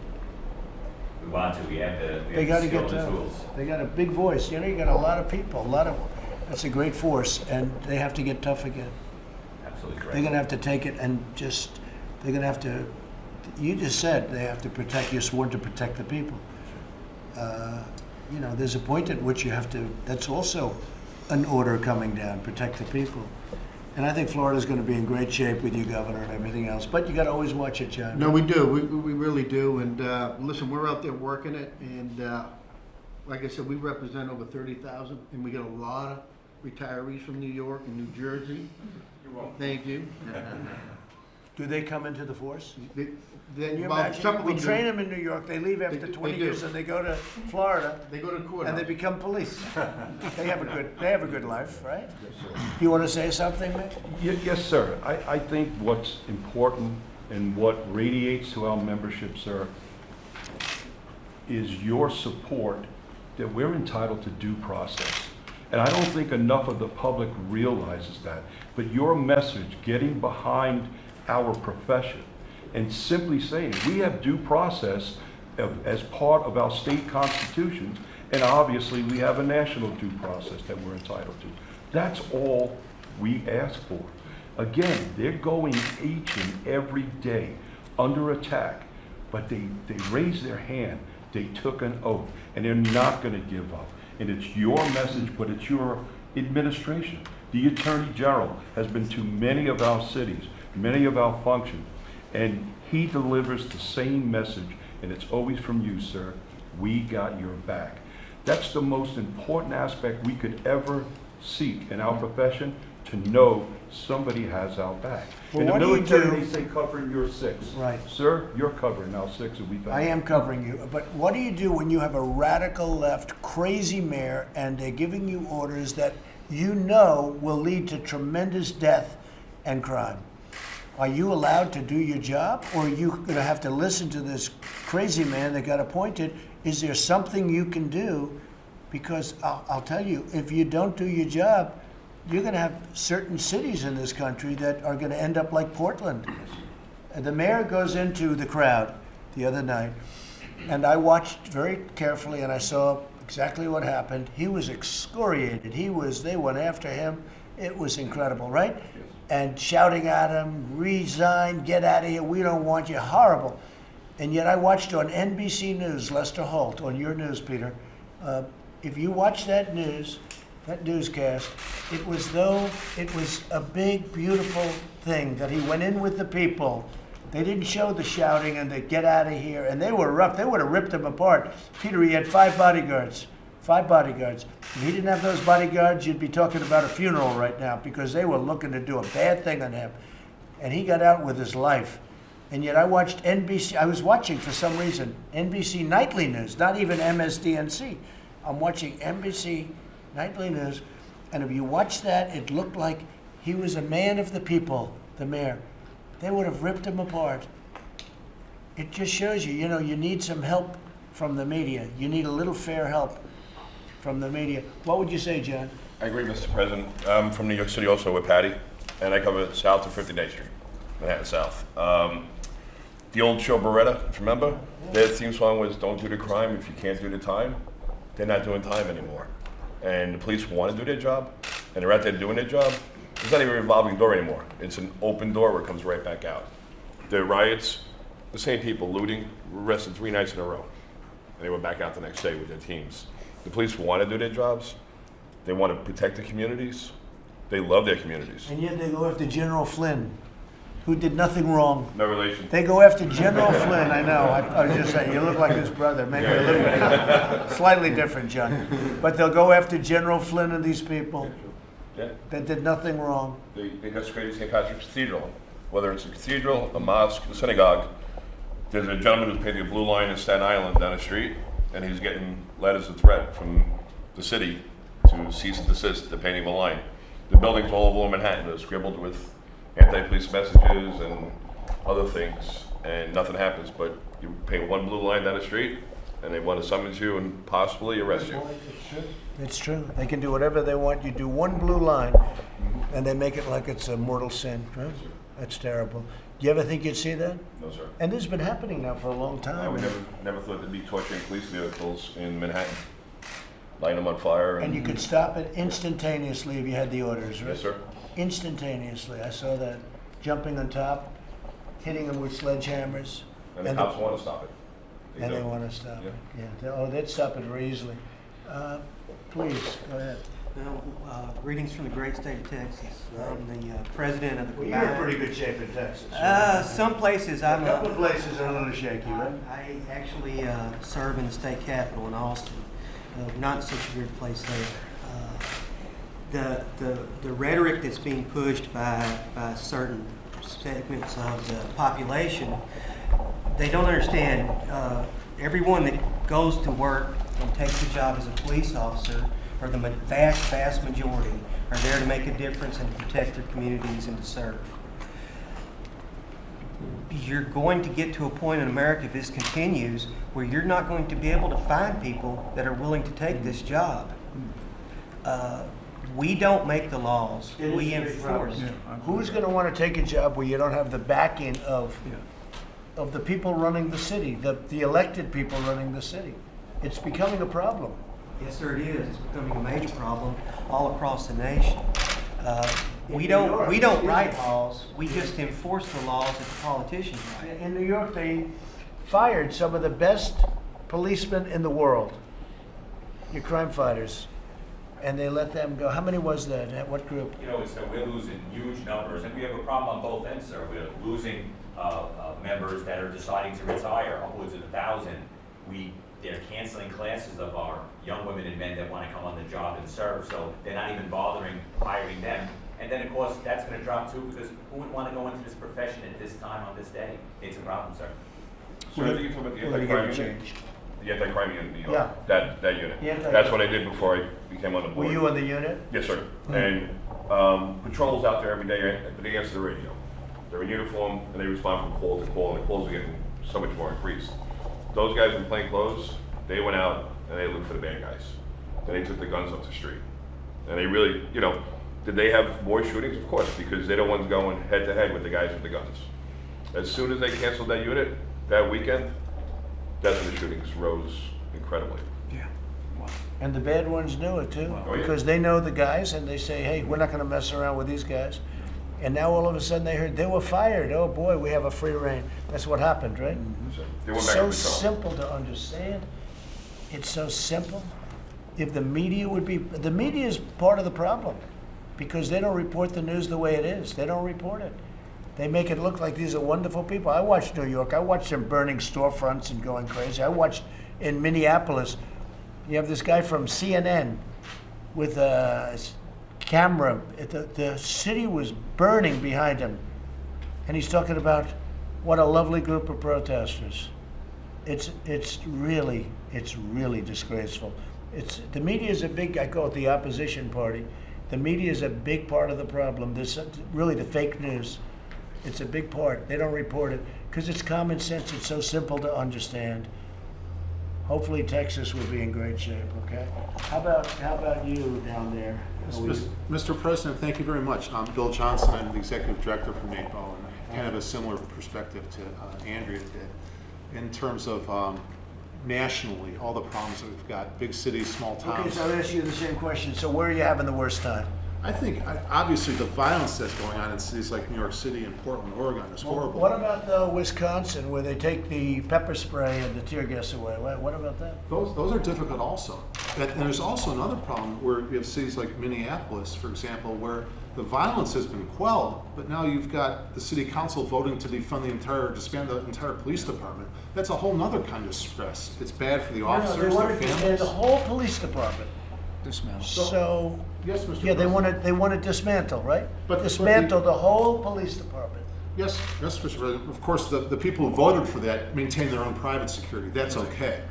[SPEAKER 2] We want to, we have
[SPEAKER 1] They
[SPEAKER 2] the
[SPEAKER 1] gotta
[SPEAKER 2] skill
[SPEAKER 1] get
[SPEAKER 2] and the
[SPEAKER 1] tough.
[SPEAKER 2] tools.
[SPEAKER 1] They got a big voice. You know, you got a lot of people, that's a great force, and they have to get tough again.
[SPEAKER 2] Absolutely correct.
[SPEAKER 1] They're gonna have to take it and they're gonna have to, you just said they have to protect, you're sworn to protect the people. You know, there's a point at which you have to, that's also an order coming down, protect the people. And I think Florida's gonna be in great shape with you, Governor, and everything else, but you gotta always watch it, John.
[SPEAKER 7] No, we do. We really do. And listen, we're out there working it. And like I said, we represent over 30,000, and we got a lot of retirees from New York and New Jersey. You're welcome. Thank you.
[SPEAKER 1] Do they come into the force?
[SPEAKER 7] Then,
[SPEAKER 1] Can you
[SPEAKER 7] well, some
[SPEAKER 1] imagine?
[SPEAKER 7] of
[SPEAKER 1] We
[SPEAKER 7] them
[SPEAKER 1] train
[SPEAKER 7] do.
[SPEAKER 1] them in New York, they leave after
[SPEAKER 7] They
[SPEAKER 1] 20
[SPEAKER 7] do.
[SPEAKER 1] years and they go to Florida
[SPEAKER 7] They go to court.
[SPEAKER 1] and they become police. They have a good life, right? You want to say something, Mick?
[SPEAKER 3] Yes, sir. I think what's important and what radiates to our membership, sir, is your support that we're entitled to due process. And I don't think enough of the public realizes that. But your message, getting behind our profession and simply saying, we have due process as part of our state constitutions, and obviously we have a national due process that we're entitled to. That's all we ask for. Again, they're going each and every day under attack, but they raised their hand, they took an oath, and they're not gonna give up. And it's your message, but it's your administration. The Attorney General has been to many of our cities, many of our functions, and he delivers the same message, and it's always from you, sir. We got your back. That's the most important aspect we could ever seek in our profession, to know somebody has our back.
[SPEAKER 1] Well,
[SPEAKER 3] In the
[SPEAKER 1] what do you
[SPEAKER 3] military,
[SPEAKER 1] do-
[SPEAKER 3] they say covering your six.
[SPEAKER 1] Right.
[SPEAKER 3] Sir, you're covering our six, and we thank you.
[SPEAKER 1] I am covering you, but what do you do when you have a radical left, crazy mayor, and they're giving you orders that you know will lead to tremendous death and crime? Are you allowed to do your job, or are you gonna have to listen to this crazy man that got appointed? Is there something you can do? Because I'll tell you, if you don't do your job, you're gonna have certain cities in this country that are gonna end up like Portland. And the mayor goes into the crowd the other night, and I watched very carefully, and I saw exactly what happened. He was excoriated. They went after him. It was incredible, right? And shouting at him, resign, get out of here, we don't want you, horrible. And yet I watched on NBC News, Lester Holt, on your news, Peter. If you watch that newscast, it was though it was a big, beautiful thing that he went in with the people. They didn't show the shouting and the get out of here, and they were rough. They would have ripped him apart. Peter, he had 5 bodyguards. 5 bodyguards. If he didn't have those bodyguards, you'd be talking about a funeral right now, because they were looking to do a bad thing on him. And he got out with his life. And yet I watched NBC, I was watching for some reason, NBC Nightly News, not even MSDNC. I'm watching NBC Nightly News, and if you watch that, it looked like he was a man of the people, the mayor. They would have ripped him apart. It just shows you, you need some help from the media. You need a little fair help from the media. What would you say, John?
[SPEAKER 8] I agree, Mr. President. I'm from New York City also with Patty, and I cover south of 59th Street, Manhattan South. The old show Beretta, remember? Their theme song was "Don't do the crime if you can't do the time." They're not doing time anymore, and the police want to do their job, and they're out there doing their job. It's not even a revolving door anymore. It's an open door where it comes right back out. The riots, the same people looting, were arrested 3 nights in a row, and they were back out the next day with their teams. The police want to do their jobs. They want to protect the communities. They love their communities.
[SPEAKER 1] And yet they go after General Flynn, who did nothing wrong.
[SPEAKER 8] No relation.
[SPEAKER 1] They go after General Flynn, I know, I was just saying, you look like his brother, maybe a little bit, slightly different, John. But they'll go after General Flynn and these people
[SPEAKER 8] Yeah.
[SPEAKER 1] that did nothing wrong.
[SPEAKER 8] They desecrated St. Patrick's Cathedral. Whether it's a cathedral, a mosque, a synagogue, there's a gentleman who's painting a blue line in Staten Island down the street, and he's getting letters of threat from the city to cease and desist the painting of a line. The buildings all over Manhattan are scribbled with anti-police messages and other things, and nothing happens. But you paint one blue line down the street, and they want to summons you and possibly arrest you.
[SPEAKER 1] It's true. They can do whatever they want. You do one blue line, and they make it like it's a mortal sin. Right? That's terrible. Do you ever think you'd see that?
[SPEAKER 8] No, sir.
[SPEAKER 1] And this has been happening now for a long
[SPEAKER 8] I
[SPEAKER 1] time.
[SPEAKER 8] would never thought there'd be torturing police vehicles in Manhattan, lighting them on fire.
[SPEAKER 1] And you could stop it instantaneously if you had the orders, right?
[SPEAKER 8] Yes, sir.
[SPEAKER 1] Instantaneously. I saw that. Jumping on top, hitting them with sledgehammers.
[SPEAKER 8] And the cops want to stop it.
[SPEAKER 1] And they
[SPEAKER 8] do.
[SPEAKER 1] want to stop
[SPEAKER 8] Yeah.
[SPEAKER 1] it. Yeah. Oh, they'd stop it very easily. Please, go ahead.
[SPEAKER 9] Well, greetings from the great state of Texas. I'm the president of the
[SPEAKER 1] Well, you're in
[SPEAKER 9] combined.
[SPEAKER 1] pretty good shape in Texas.
[SPEAKER 9] Some places I'm
[SPEAKER 1] A couple of places are a little shaky, right?
[SPEAKER 9] I actually serve in the state capitol in Austin. Not in such a weird place there. The rhetoric that's being pushed by certain segments of the population, they don't understand. Everyone that goes to work and takes a job as a police officer, or the vast majority, are there to make a difference and to protect their communities and to serve. You're going to get to a point in America, if this continues, where you're not going to be able to find people that are willing to take this job. We don't make the laws, we enforce.
[SPEAKER 1] Who's going to want to take a job where you don't have the backing of the people running the city, the elected people running the city? It's becoming a problem.
[SPEAKER 9] Yes, sir, it is. It's becoming a major problem all across the nation. We don't write laws, we just enforce the laws that the politicians write.
[SPEAKER 1] In New York, they fired some of the best policemen in the world, your crime fighters, and they let them go. How many was that? At what group?
[SPEAKER 2] You know, we're losing huge numbers, and we have a problem on both ends, sir. We're losing members that are deciding to retire, upwards of 1,000. They're canceling classes of our young women and men that want to come on the job and serve, so they're not even bothering hiring them. And then, of course, that's going to drop too, because who would want to go into this profession at this time on this day? It's a problem, sir.
[SPEAKER 8] So I think you're talking about the
[SPEAKER 1] We're gonna get
[SPEAKER 8] anti-crime
[SPEAKER 1] it
[SPEAKER 8] unit?
[SPEAKER 1] changed.
[SPEAKER 8] The anti-crime unit in New
[SPEAKER 1] Yeah.
[SPEAKER 8] York? That unit?
[SPEAKER 1] The anti-
[SPEAKER 8] That's what I did before I became on the
[SPEAKER 1] Were
[SPEAKER 8] board.
[SPEAKER 1] you on the unit?
[SPEAKER 8] Yes, sir. And patrols out there every day, but they answer the radio. They're in uniform, and they respond from call to call, and the calls are getting so much more increased. Those guys in plain clothes, they went out and they looked for the bad guys. Then they took the guns up the street. And they really, did they have more shootings? Of course, because they're the ones going head to head with the guys with the guns. As soon as they canceled that unit, that weekend, that's when the shootings rose incredibly.
[SPEAKER 1] And the bad ones knew it too,
[SPEAKER 8] Oh, yeah.
[SPEAKER 1] because they know the guys and they say, hey, we're not going to mess around with these guys. And now all of a sudden they heard they were fired. Oh boy, we have a free reign. That's what happened, right?
[SPEAKER 8] So they went back
[SPEAKER 1] So
[SPEAKER 8] to patrol.
[SPEAKER 1] simple to understand. It's so simple. If the media the media is part of the problem, because they don't report the news the way it is. They don't report it. They make it look like these are wonderful people. I watched New York. I watched them burning storefronts and going crazy. I watched in Minneapolis. You have this guy from CNN with a camera. The city was burning behind him. And he's talking about what a lovely group of protesters. It's really disgraceful. The media is a big, I call it the opposition party. The media is a big part of the problem. There's really the fake news. It's a big part. They don't report it because it's common sense. It's so simple to understand. Hopefully Texas will be in great shape, okay? How about you down there?
[SPEAKER 10] Mr. President, thank you very much. I'm Bill Johnson. I'm the Executive Director for NAPO, and I kind of have a similar perspective to Andrea did in terms of nationally, all the problems that we've got, big cities, small towns.
[SPEAKER 1] Okay, so I'll ask you the same question. So where are you having the worst time?
[SPEAKER 10] I think, obviously, the violence that's going on in cities like New York City and Portland, Oregon is horrible.
[SPEAKER 1] What about Wisconsin, where they take the pepper spray and the tear gas away? What about that?
[SPEAKER 10] Those are difficult also. And there's also another problem where you have cities like Minneapolis, for example, where the violence has been quelled, but now you've got the city council voting to disband the entire police department. That's a whole nother kind of stress. It's bad for the officers,
[SPEAKER 1] They
[SPEAKER 10] their
[SPEAKER 1] want to disband
[SPEAKER 10] families.
[SPEAKER 1] the whole police department.
[SPEAKER 11] Dismantle.
[SPEAKER 1] So,
[SPEAKER 10] Yes, Mr.
[SPEAKER 1] yeah,
[SPEAKER 10] President.
[SPEAKER 1] they want to dismantle, right?
[SPEAKER 10] But-
[SPEAKER 1] Dismantle the whole police department.
[SPEAKER 10] Yes, Mr. President. Of course, the people who voted for that maintain their own private security. That's okay.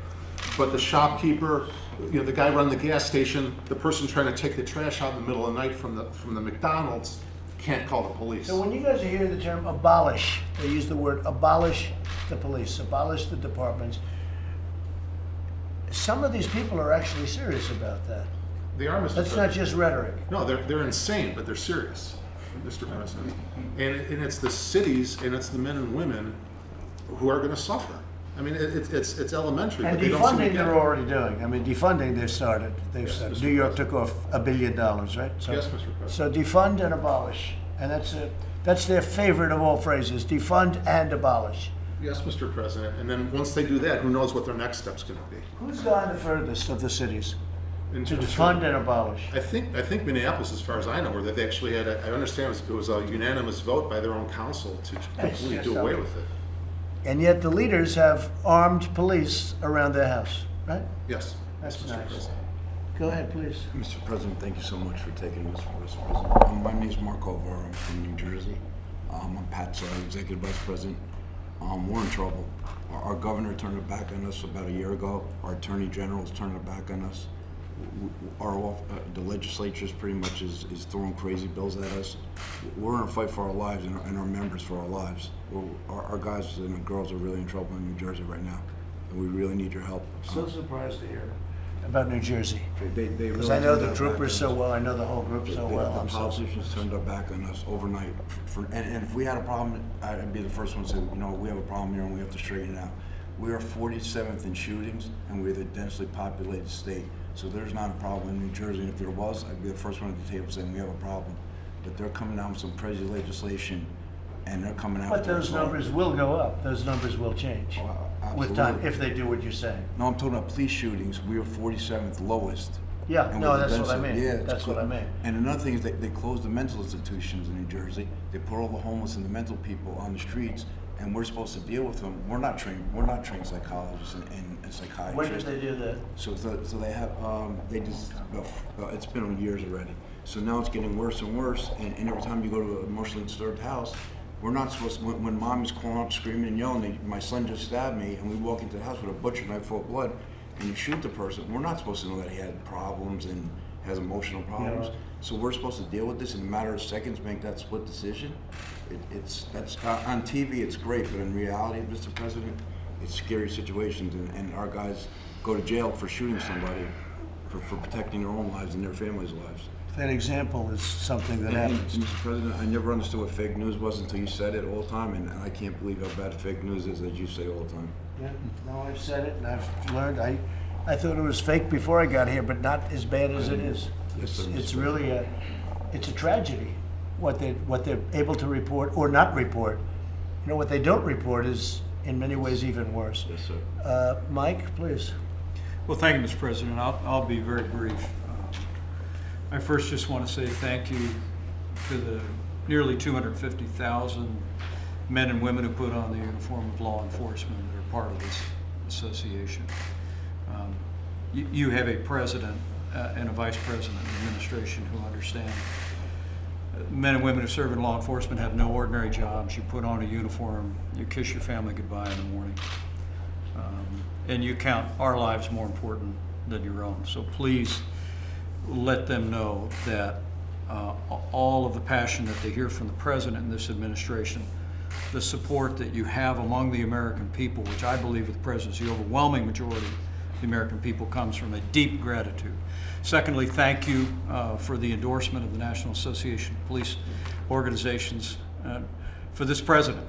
[SPEAKER 10] But the shopkeeper, the guy running the gas station, the person trying to take the trash out in the middle of the night from the McDonald's can't call the police.
[SPEAKER 1] So when you guys hear the term abolish, they use the word abolish the police, abolish the departments. Some of these people are actually serious about that.
[SPEAKER 10] They are, Mr.
[SPEAKER 1] That's
[SPEAKER 10] President.
[SPEAKER 1] not just rhetoric.
[SPEAKER 10] No, they're insane, but they're serious, Mr. President. And it's the cities and it's the men and women who are going to suffer. I mean, it's elementary.
[SPEAKER 1] And
[SPEAKER 10] but they don't seem to
[SPEAKER 1] defunding
[SPEAKER 10] get
[SPEAKER 1] they're
[SPEAKER 10] it.
[SPEAKER 1] already doing. I mean, defunding they've started.
[SPEAKER 10] Yes, Mr.
[SPEAKER 1] New York
[SPEAKER 10] President.
[SPEAKER 1] took off $1 billion, right? So,
[SPEAKER 10] Yes, Mr. President.
[SPEAKER 1] So defund and abolish. And that's their favorite of all phrases, defund and abolish.
[SPEAKER 10] Yes, Mr. President. And then once they do that, who knows what their next step's going to be?
[SPEAKER 1] Who's gone the furthest of the cities
[SPEAKER 10] In
[SPEAKER 1] to
[SPEAKER 10] terms of-
[SPEAKER 1] defund and abolish?
[SPEAKER 10] I think Minneapolis, as far as I know, where they actually had, I understand it was a unanimous vote by their own council to completely
[SPEAKER 1] yes,
[SPEAKER 10] do
[SPEAKER 1] I-
[SPEAKER 10] away with it.
[SPEAKER 1] And yet the leaders have armed police around their house, right?
[SPEAKER 10] Yes.
[SPEAKER 1] That's
[SPEAKER 10] Mr.
[SPEAKER 1] nice.
[SPEAKER 10] President.
[SPEAKER 1] Go ahead, please.
[SPEAKER 11] Mr. President, thank you so much for taking this, Mr. President. My name is Mark Alvaro. I'm from New Jersey. I'm Pat's Executive Vice President. We're in trouble. Our governor turned it back on us about a year ago. Our Attorney General's turned it back on us. The legislature's pretty much is throwing crazy bills at us. We're in a fight for our lives and our members for our lives. Our guys and girls are really in trouble in New Jersey right now, and we really need your help.
[SPEAKER 1] So surprised to hear about New Jersey.
[SPEAKER 11] They
[SPEAKER 1] Because
[SPEAKER 11] really
[SPEAKER 1] I know
[SPEAKER 11] turned
[SPEAKER 1] the
[SPEAKER 11] their
[SPEAKER 1] troopers
[SPEAKER 11] back on
[SPEAKER 1] so
[SPEAKER 11] us.
[SPEAKER 1] well, I know the whole group so well.
[SPEAKER 11] The
[SPEAKER 1] I'm so
[SPEAKER 11] politicians turned their back on us overnight. And if we had a problem, I'd be the first one to say, we have a problem here and we have to straighten it out. We are 47th in shootings, and we're the densely populated state. So there's not a problem in New Jersey. And if there was, I'd be the first one at the table saying we have a problem. But they're coming down with some crazy legislation, and they're coming out.
[SPEAKER 1] But those numbers will go up. Those numbers will change with time,
[SPEAKER 11] Absolutely.
[SPEAKER 1] if they do what you're saying.
[SPEAKER 11] No, I'm talking about police shootings. We are 47th lowest.
[SPEAKER 1] Yeah,
[SPEAKER 11] And
[SPEAKER 1] no,
[SPEAKER 11] with the
[SPEAKER 1] that's what I
[SPEAKER 11] density-
[SPEAKER 1] mean.
[SPEAKER 11] yeah, it's
[SPEAKER 1] That's what I
[SPEAKER 11] cool.
[SPEAKER 1] mean.
[SPEAKER 11] And another thing is they closed the mental institutions in New Jersey. They put all the homeless and the mental people on the streets, and we're supposed to deal with them. We're not trained psychologists and psychiatrists.
[SPEAKER 1] When did they do that?
[SPEAKER 11] So they have, it's been years already. So now it's getting worse and worse, and every time you go to an emotionally disturbed house, we're not supposed to, when mom is calling up screaming and yelling, my son just stabbed me, and we walk into the house with a butcher knife full of blood, and you shoot the person, we're not supposed to know that he had problems and has emotional problems.
[SPEAKER 1] Yeah.
[SPEAKER 11] So we're supposed to deal with this in a matter of seconds, make that split decision. That's on TV, it's great, but in reality, Mr. President, it's scary situations, and our guys go to jail for shooting somebody, for protecting their own lives and their families' lives.
[SPEAKER 1] That example is something that
[SPEAKER 11] And,
[SPEAKER 1] happens.
[SPEAKER 11] Mr. President, I never understood what fake news was until you said it all the time, and I can't believe how bad fake news is, as you say all the time.
[SPEAKER 1] Yeah, no, I've said it and I've learned. I thought it was fake before I got here, but not as bad as it is.
[SPEAKER 11] Yes, sir,
[SPEAKER 1] It's
[SPEAKER 11] Mr.
[SPEAKER 1] really it's a tragedy what they're able to report or not report. You know, what they don't report is in many ways even worse.
[SPEAKER 11] Yes, sir.
[SPEAKER 1] Mike, please.
[SPEAKER 12] Well, thank you, Mr. President. I'll be very brief. I first just want to say thank you to the nearly 250,000 men and women who put on the uniform of law enforcement that are part of this association. You have a president and a vice president of the administration who understand. Men and women who serve in law enforcement have no ordinary jobs. You put on a uniform, you kiss your family goodbye in the morning. And you count our lives more important than your own. So please let them know that all of the passion that they hear from the president and this administration, the support that you have among the American people, which I believe with the president is the overwhelming majority the American people comes from a deep gratitude. Secondly, thank you for the endorsement of the National Association of Police Organizations for this president.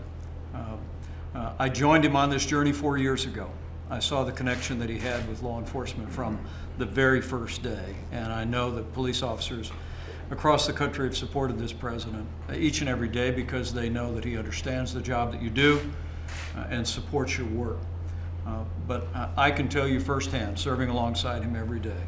[SPEAKER 12] I joined him on this journey 4 years ago. I saw the connection that he had with law enforcement from the very first day, and I know that police officers across the country have supported this president each and every day because they know that he understands the job that you do and supports your work. But I can tell you firsthand, serving alongside him every day,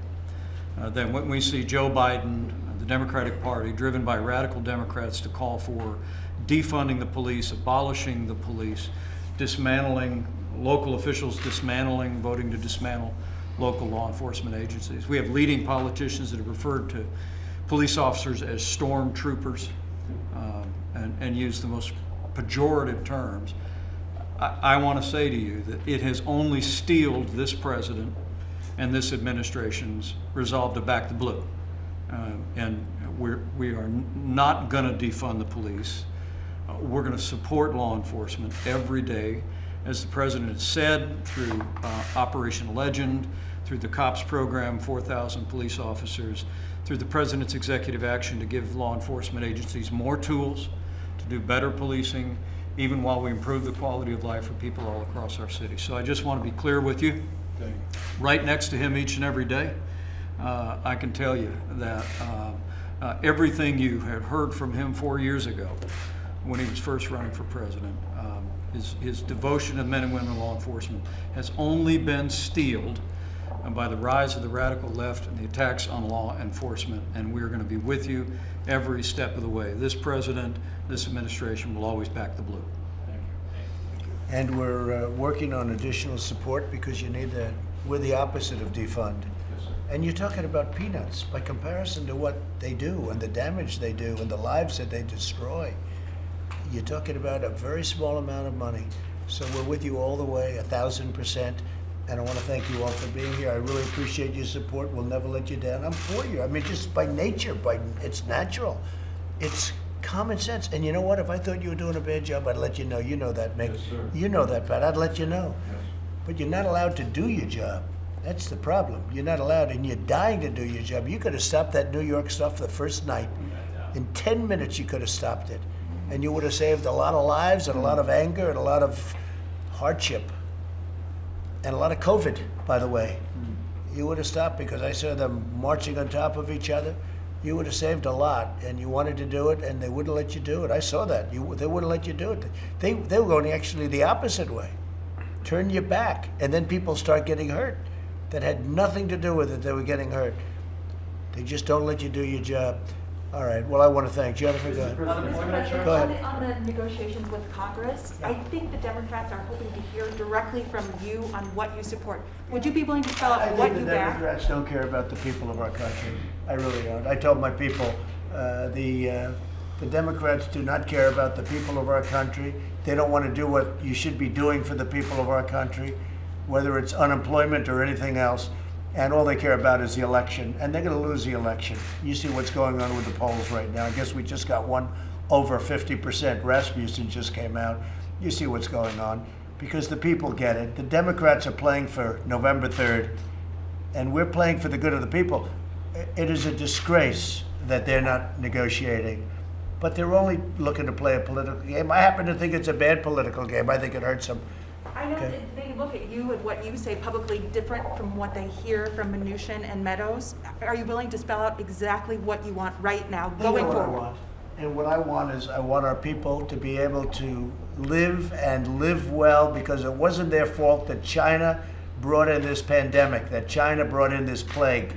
[SPEAKER 12] that when we see Joe Biden, the Democratic Party, driven by radical Democrats to call for defunding the police, abolishing the police, dismantling local officials, voting to dismantle local law enforcement agencies. We have leading politicians that have referred to police officers as stormtroopers and use the most pejorative terms. I want to say to you that it has only steeled this president and this administration's resolve to back the blue. And we are not going to defund the police. We're going to support law enforcement every day, as the president has said, through Operation Legend, through the COPS program, 4,000 police officers, through the president's executive action to give law enforcement agencies more tools to do better policing, even while we improve the quality of life for people all across our city. So I just want to be clear with you. Right next to him each and every day, I can tell you that everything you had heard from him 4 years ago when he was first running for president, his devotion to men and women in law enforcement has only been steeled by the rise of the radical left and the attacks on law enforcement, and we're going to be with you every step of the way. This president, this administration will always back the blue.
[SPEAKER 1] And we're working on additional support because you need that. We're the opposite of defund. And you're talking about peanuts by comparison to what they do and the damage they do and the lives that they destroy. You're talking about a very small amount of money. So we're with you all the way, 1,000%. And I want to thank you all for being here. I really appreciate your support. We'll never let you down. I'm for you. I mean, just by nature, it's natural. It's common sense. And you know what? If I thought you were doing a bad job, I'd let you know. You know that, Mick.
[SPEAKER 3] Yes, sir.
[SPEAKER 1] You know that, Pat. I'd let you know.
[SPEAKER 3] Yes.
[SPEAKER 1] But you're not allowed to do your job. That's the problem. You're not allowed, and you're dying to do your job. You could have stopped that New York stuff the first night. In 10 minutes, you could have stopped it. And you would have saved a lot of lives and a lot of anger and a lot of hardship. And a lot of COVID, by the way. You would have stopped because I saw them marching on top of each other. You would have saved a lot, and you wanted to do it, and they wouldn't let you do it. I saw that. They wouldn't let you do it. They were going actually the opposite way. Turn your back, and then people start getting hurt. That had nothing to do with it. They were getting hurt. They just don't let you do your job. All right. Well, I want to thank Jennifer. Go ahead.
[SPEAKER 13] Mr. President,
[SPEAKER 1] Go ahead.
[SPEAKER 13] on the negotiations with Congress, I think the Democrats are hoping to hear directly from you on what you support. Would you be willing to spell
[SPEAKER 1] I
[SPEAKER 13] out what
[SPEAKER 1] think
[SPEAKER 13] you
[SPEAKER 1] the
[SPEAKER 13] back?
[SPEAKER 1] Democrats don't care about the people of our country. I really don't. I told my people, the Democrats do not care about the people of our country. They don't want to do what you should be doing for the people of our country, whether it's unemployment or anything else. And all they care about is the election. And they're going to lose the election. You see what's going on with the polls right now. I guess we just got one over 50%. Rasmussen just came out. You see what's going on. Because the people get it. The Democrats are playing for November 3rd. And we're playing for the good of the people. It is a disgrace that they're not negotiating. But they're only looking to play a political game. I happen to think it's a bad political game. I think it hurts them.
[SPEAKER 13] I know
[SPEAKER 1] Okay.
[SPEAKER 13] that they look at you and what you say publicly different from what they hear from Mnuchin and Meadows. Are you willing to spell out exactly what you want right now, going
[SPEAKER 1] What I
[SPEAKER 13] forward?
[SPEAKER 1] want. And what I want is I want our people to be able to live and live well, because it wasn't their fault that China brought in this pandemic, that China brought in this plague.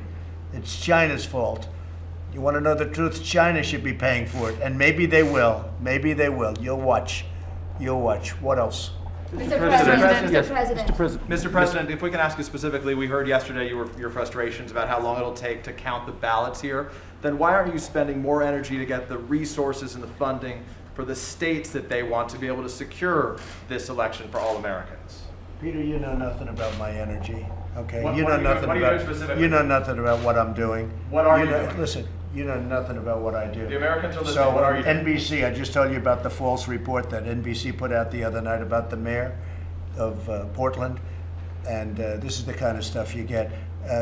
[SPEAKER 1] It's China's fault. You want to know the truth? China should be paying for it. And maybe they will. Maybe they will. You'll watch. You'll watch. What else?
[SPEAKER 14] Mr. President,
[SPEAKER 15] Yes,
[SPEAKER 14] Mr. President.
[SPEAKER 15] Mr. President, if we can ask you specifically, we heard yesterday your frustrations about how long it'll take to count the ballots here. Then why aren't you spending more energy to get the resources and the funding for the states that they want to be able to secure this election for all Americans?
[SPEAKER 1] Peter, you know nothing about my energy, okay?
[SPEAKER 15] What-
[SPEAKER 1] You
[SPEAKER 15] what
[SPEAKER 1] know
[SPEAKER 15] are you
[SPEAKER 1] nothing
[SPEAKER 15] doing- what are you
[SPEAKER 1] about.
[SPEAKER 15] doing specifically?
[SPEAKER 1] You know nothing about what I'm doing.
[SPEAKER 15] What are you
[SPEAKER 1] know,
[SPEAKER 15] doing?
[SPEAKER 1] Listen, you know nothing about what I do.
[SPEAKER 15] The Americans are listening.
[SPEAKER 1] So
[SPEAKER 15] What are you doing?
[SPEAKER 1] NBC, I just told you about the false report that NBC put out the other night about the mayor of Portland. And this is the kind of stuff you get.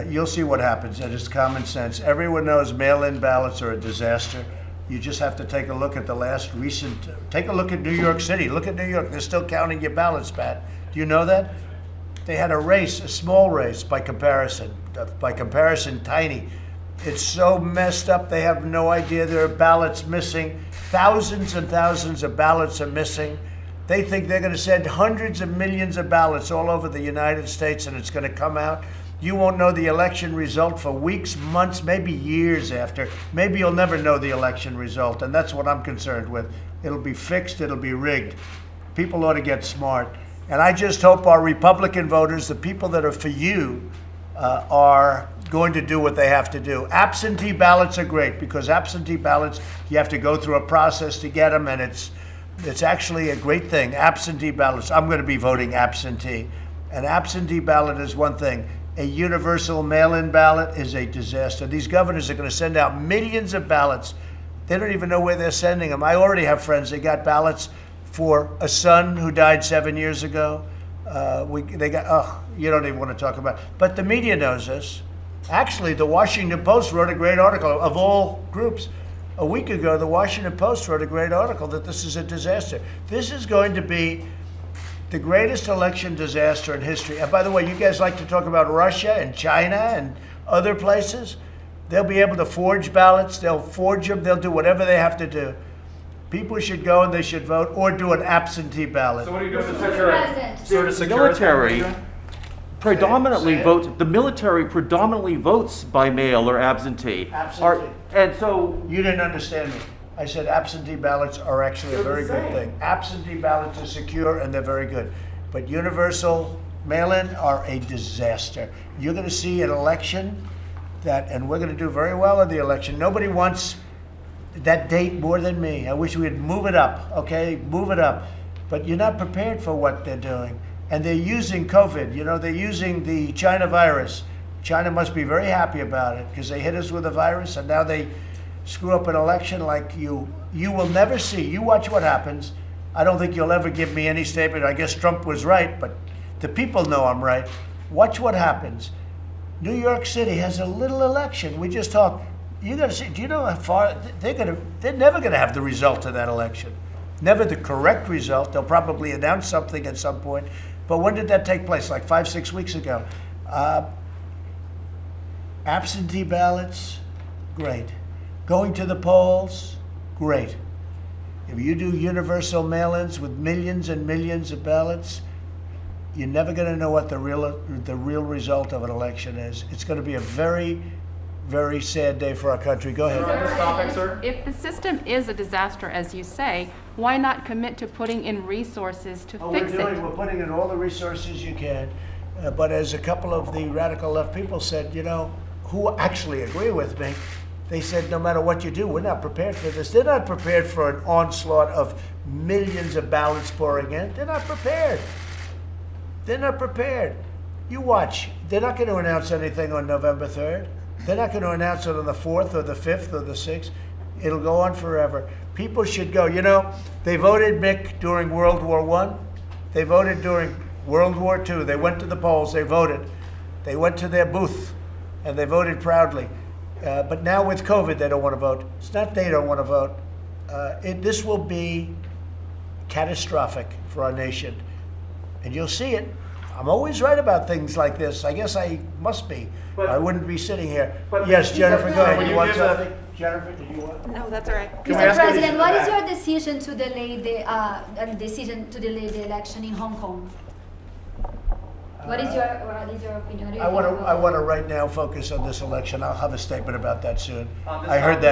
[SPEAKER 1] You'll see what happens. It is common sense. Everyone knows mail-in ballots are a disaster. You just have to take a look at the last recent, take a look at New York City. Look at New York. They're still counting your ballots, Pat. Do you know that? They had a race, a small race by comparison. By comparison, tiny. It's so messed up, they have no idea there are ballots missing. Thousands and thousands of ballots are missing. They think they're going to send hundreds of millions of ballots all over the United States and it's going to come out. You won't know the election result for weeks, months, maybe years after. Maybe you'll never know the election result, and that's what I'm concerned with. It'll be fixed, it'll be rigged. People ought to get smart. And I just hope our Republican voters, the people that are for you, are going to do what they have to do. Absentee ballots are great because absentee ballots, you have to go through a process to get them, and it's actually a great thing. Absentee ballots, I'm going to be voting absentee. An absentee ballot is one thing. A universal mail-in ballot is a disaster. These governors are going to send out millions of ballots. They don't even know where they're sending them. I already have friends, they got ballots for a son who died 7 years ago. They got, you don't even want to talk about it. But the media knows this. Actually, the Washington Post wrote a great article, of all groups. A week ago, the Washington Post wrote a great article that this is a disaster. This is going to be the greatest election disaster in history. And by the way, you guys like to talk about Russia and China and other places. They'll be able to forge ballots. They'll forge them. They'll do whatever they have to do. People should go and they should vote or do an absentee ballot.
[SPEAKER 15] So what are you doing to
[SPEAKER 14] The military predominantly votes. The military predominantly votes by mail or absentee.
[SPEAKER 1] Absentee.
[SPEAKER 14] And so
[SPEAKER 1] You didn't understand me. I said absentee ballots are actually a very good thing. Absentee ballots are secure and they're very good. But universal mail-in are a disaster. You're going to see an election and we're going to do very well in the election. Nobody wants that date more than me. I wish we'd move it up, okay? Move it up. But you're not prepared for what they're doing. And they're using COVID. You know, they're using the China virus. China must be very happy about it because they hit us with a virus and now they screw up an election like you will never see. You watch what happens. I don't think you'll ever give me any statement. I guess Trump was right, but the people know I'm right. Watch what happens. New York City has a little election. We just talked. You got to see. Do you know how far they're never going to have the result of that election? Never the correct result. They'll probably announce something at some point. But when did that take place? Like 5-6 weeks ago. Absentee ballots, great. Going to the polls, great. If you do universal mail-ins with millions and millions of ballots, you're never going to know what the real result of an election is. It's going to be a very, very sad day for our country. Go ahead.
[SPEAKER 15] On this topic, sir?
[SPEAKER 16] If the system is a disaster, as you say, why not commit to putting in resources to fix it?
[SPEAKER 1] We're putting in all the resources you can. But as a couple of the radical left people said, you know, who actually agree with me, they said, no matter what you do, we're not prepared for this. They're not prepared for an onslaught of millions of ballots pouring in. They're not prepared. They're not prepared. You watch. They're not going to announce anything on November 3rd. They're not going to announce it on the 4th or the 5th or the 6th. It'll go on forever. People should go. You know, they voted, Mick, during World War I. They voted during World War II. They went to the polls. They voted. They went to their booth, and they voted proudly. But now with COVID, they don't want to vote. It's not they don't want to vote. This will be catastrophic for our nation. And you'll see it. I'm always right about things like this. I guess I must be. I wouldn't be sitting here. Yes, Jennifer, go ahead. You want something? Jennifer, did you want?
[SPEAKER 13] No, that's all right.
[SPEAKER 17] Mr. President, what is your decision to delay the election in Hong Kong? What is your opinion?
[SPEAKER 1] I want to right now focus on this election. I'll have a statement about that soon.
[SPEAKER 15] On this
[SPEAKER 1] I heard
[SPEAKER 15] topic,
[SPEAKER 1] that.